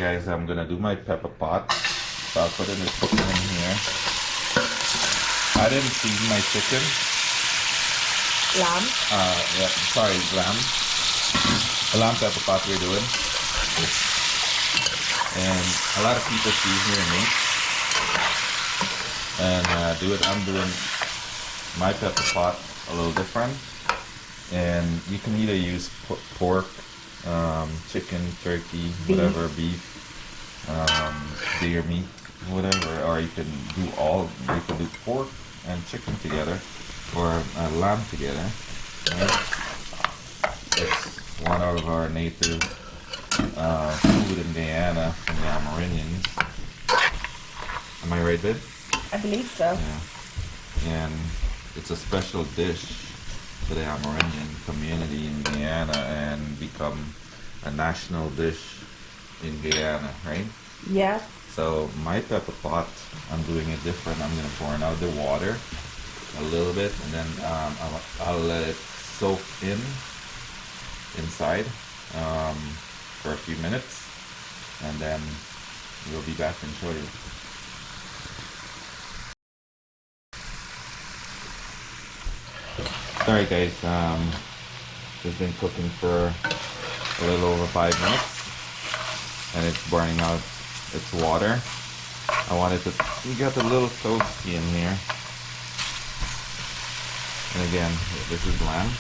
guys, I'm gonna do my pepper pot. So I'll put in the chicken in here. I didn't season my chicken. Lamb? Yeah, sorry, lamb. A lamb pepper pot we're doing. And a lot of people season their meat. And I'm doing my pepper pot a little different. And you can either use pork, chicken, turkey, whatever, beef, deer meat, whatever, or you can do pork and chicken together, or lamb together. Right? It's one of our native food in Guyana from the Amerindians. Am I right, babe? I believe so. Yeah. And it's a special dish to the Amerindian community in Guyana and become a national dish in Guyana, right? Yes. So my pepper pot, I'm doing it different. I'm gonna pour out the water a little bit, and then I'll let it soak inside for a few minutes, and then we'll be back and show you. Sorry guys, it's been cooking for a little over 5 minutes, and it's burning out its water. I wanted to get a little toasty in here. And again, this is lamb.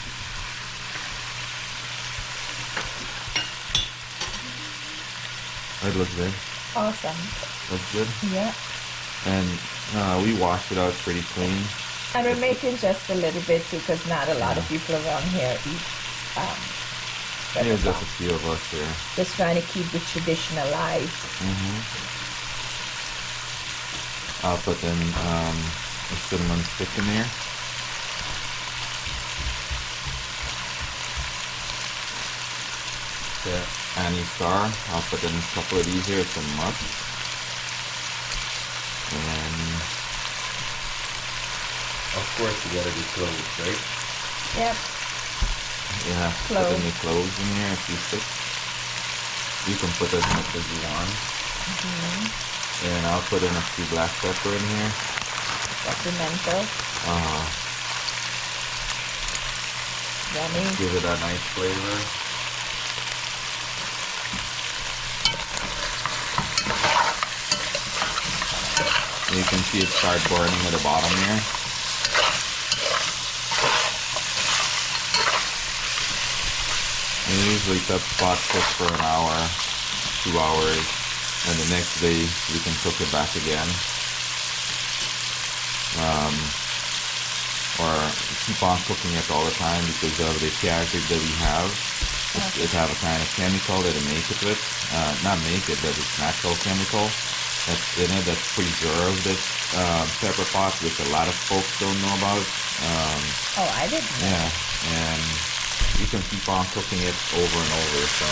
It looks good. Awesome. Looks good. Yeah. And we washed it out pretty clean. And we're making just a little bit because not a lot of people around here eat Yeah, just a few of us here. Just trying to keep the tradition alive. I'll put in a cinnamon stick in here. The Annie Star, I'll put in a couple of these here, it's a must. And of course you gotta do cloves, right? Yep. Yeah, put in the cloves in here if you stick. You can put as much as you want. And I'll put in a few black pepper in here. Peppermento. Yummy. Give it a nice flavor. You can see it start burning at the bottom here. And usually pepper pot cooks for an hour, 2 hours, and the next day we can cook it back again. Or keep on cooking it all the time because of the character that we have. It have a kind of chemical that it make it with. Not make it, but it's natural chemical that's in it that preserves this pepper pot, which a lot of folks don't know about. Oh, I didn't know. Yeah, and you can keep on cooking it over and over, so.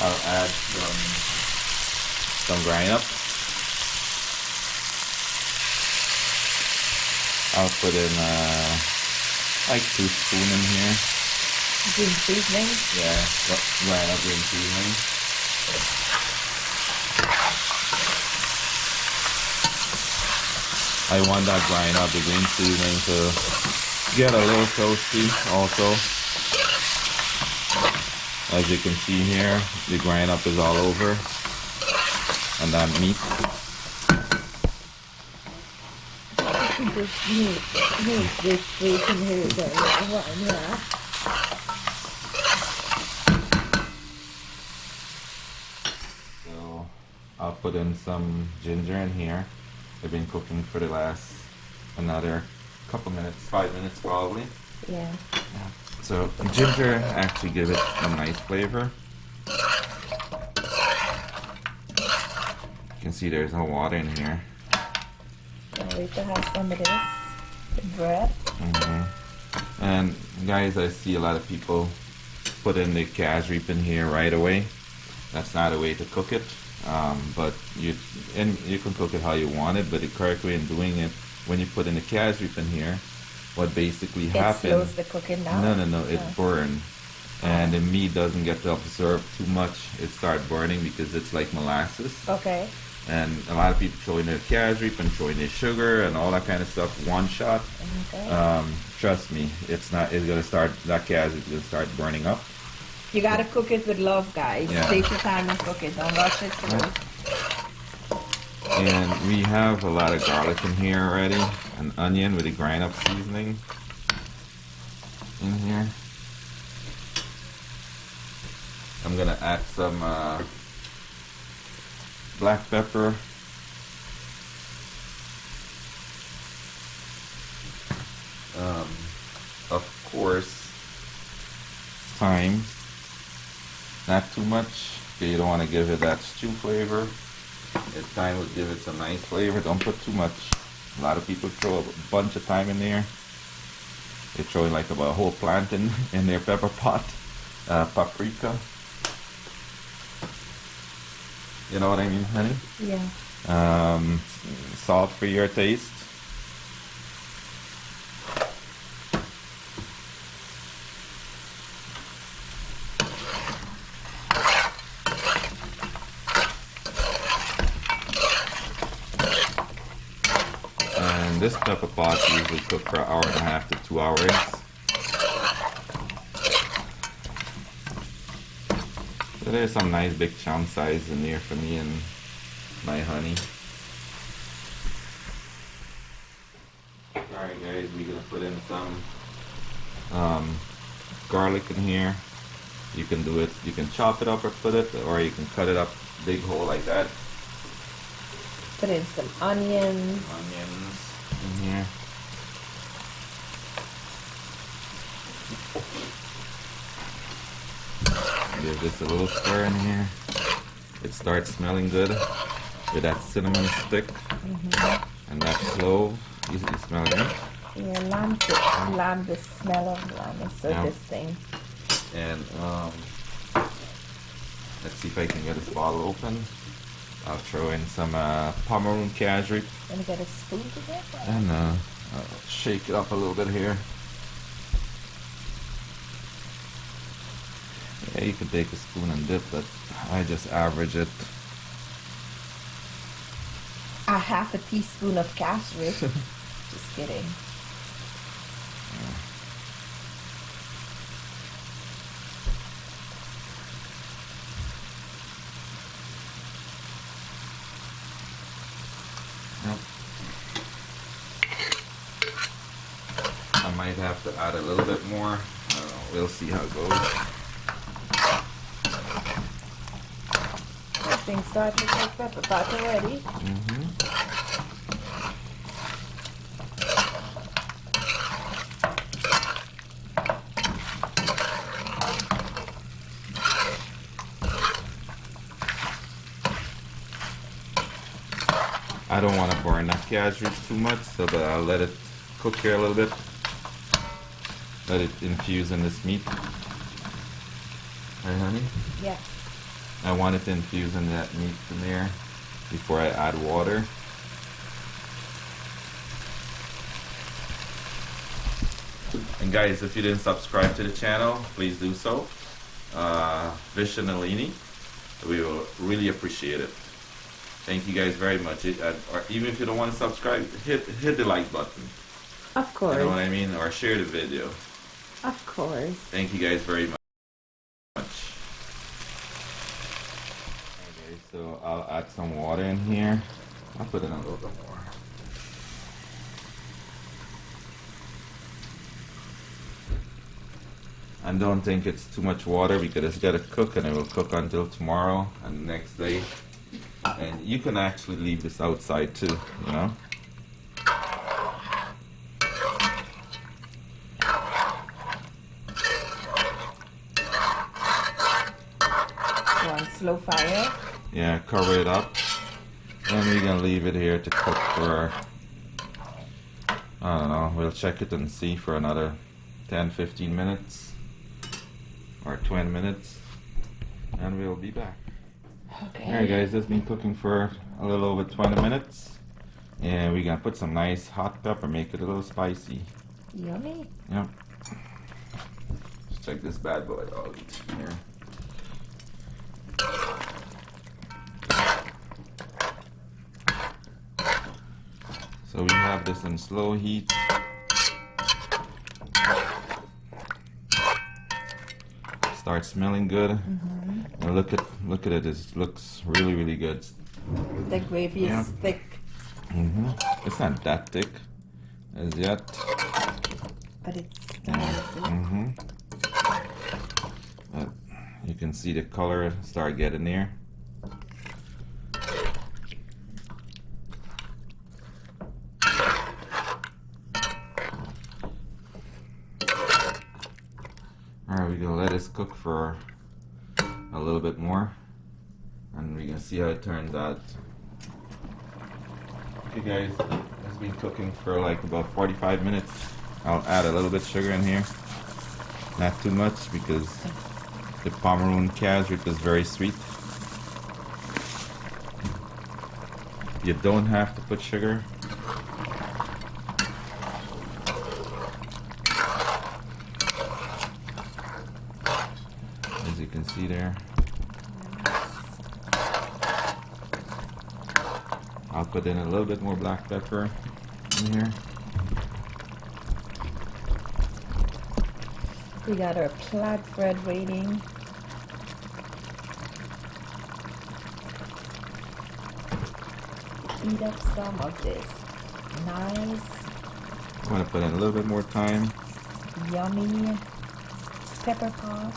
I'll add some grind up. I'll put in like 2 spoons in here. Green seasoning? Yeah, grind up green seasoning. I want that grind up the green seasoning to get a little toasty also. As you can see here, the grind up is all over and that meat. So I'll put in some ginger in here. They've been cooking for the last another couple minutes, 5 minutes probably. Yeah. So ginger actually gives it a nice flavor. You can see there's no water in here. Can't wait to have some of this. The bread. And guys, I see a lot of people put in the cashew in here right away. That's not a way to cook it. But you can cook it how you want it, but the correct way in doing it, when you put in the cashew in here, what basically happens... It slows the cooking down? No, it burns. And the meat doesn't get to absorb too much. It starts burning because it's like molasses. Okay. And a lot of people throw in their cashew and throw in their sugar and all that kind of stuff one shot. Okay. Trust me, it's gonna start, that cashew is gonna start burning up. You gotta cook it with love, guys. Yeah. Take your time and cook it. Don't rush it through. And we have a lot of garlic in here already. An onion with a grind up seasoning in here. I'm gonna add some black pepper. Of course, thyme. Not too much, because you don't want to give it that stew flavor. The thyme will give it some nice flavor. Don't put too much. A lot of people throw a bunch of thyme in there. They throw in like about a whole plant in their pepper pot. Paprika. You know what I mean, honey? Yeah. Salt for your taste. And this pepper pot usually cook for 1.5 to 2 hours. So there's some nice big chunk size in there for me and my honey. Alright guys, we're gonna put in some garlic in here. You can do it, you can chop it up or put it, or you can cut it up big whole like that. Put in some onions. Onions in here. Give this a little stir in here. It starts smelling good with that cinnamon stick and that clove. You smell it? Yeah, lamb, the smell of lamb is so distinct. And let's see if I can get this bottle open. I'll throw in some Pomeroon cashew. Let me get a spoon to get that. And I'll shake it up a little bit here. Yeah, you could take a spoon and dip, but I just average it. A half a teaspoon of cashew. Just kidding. I might have to add a little bit more. I don't know. We'll see how it goes. Things start to take Pepperpot already. I don't want to burn that cashew too much, so that I'll let it cook here a little bit. Let it infuse in this meat. Right, honey? Yes. I want it to infuse in that meat in there before I add water. And guys, if you didn't subscribe to the channel, please do so. Visha Nalini, we will really appreciate it. Thank you guys very much. Or even if you don't want to subscribe, hit the like button. Of course. You know what I mean? Or share the video. Of course. Thank you guys very much. Okay, so I'll add some water in here. I'll put in a little bit more. And don't think it's too much water because it's got to cook, and it will cook until tomorrow and the next day. And you can actually leave this outside too, you know. On slow fire. Yeah, cover it up. And we're gonna leave it here to cook for, I don't know, we'll check it and see for another 10-15 minutes. or 20 minutes, and we'll be back. Okay. Alright guys, this has been cooking for a little over 20 minutes, and we're gonna put some nice hot pepper, make it a little spicy. Yummy. Yep. Let's check this bad boy out here. So we have this on slow heat. Starts smelling good. And look at it. It looks really good. The gravy is thick. It's not that thick as yet. But it's starting. But you can see the color start getting there. Alright, we're gonna let this cook for a little bit more, and we're gonna see how it turns out. Okay guys, it's been cooking for like about 45 minutes. I'll add a little bit sugar in here. Not too much because the Pomeroon cashew is very sweet. You don't have to put sugar. As you can see there. I'll put in a little bit more black pepper in here. We got our flatbread waiting. Eat up some of this. Nice, I'm gonna put in a little bit more thyme. yummy Pepperpot.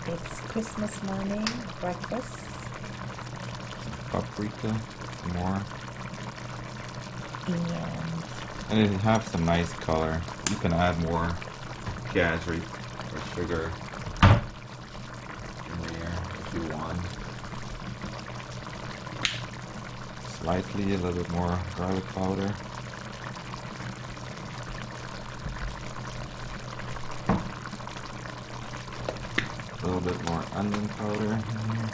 It's Christmas morning breakfast. Paprika, some more. And And it have some nice color. You can add more cashew or sugar in there if you want. Slightly a little bit more garlic powder. A little bit more onion powder in here.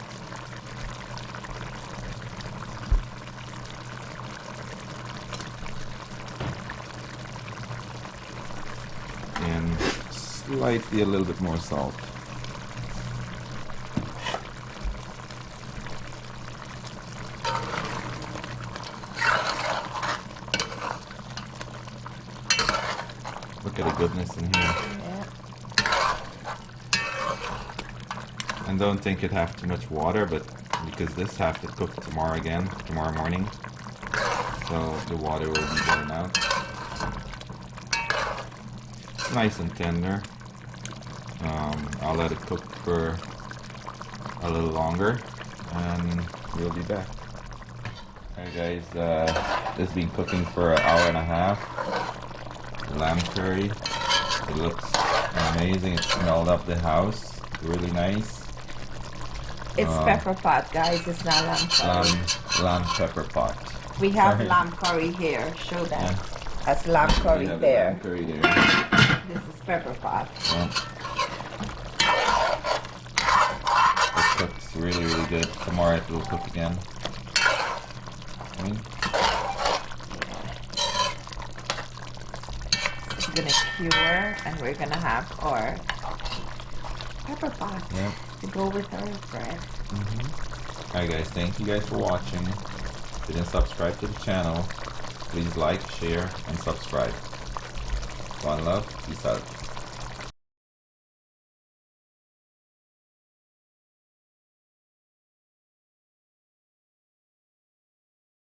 And slightly a little bit more salt. Look at the goodness in here. yeah, And don't think it have too much water, but because this have to cook tomorrow morning. So the water will be going out. Nice and tender. I'll let it cook for a little longer, and we'll be back. Alright guys, this has been cooking for an hour and a half. Lamb curry. It looks amazing. It smelled up the house. Really nice. it's Pepperpot, guys. It's not lamb curry. Lamb pepper pot. We have Sorry. lamb curry here. Show them. Yeah. That's lamb We curry have there. lamb curry there. This is Pepperpot. Yeah. It cooks really good. Tomorrow it will cook again. Okay. It's gonna cure, and we're gonna have our Pepperpot Yeah. to go with our bread. Alright guys, thank you guys for watching. If you didn't subscribe to the channel, please like, share, and subscribe. One love, peace out.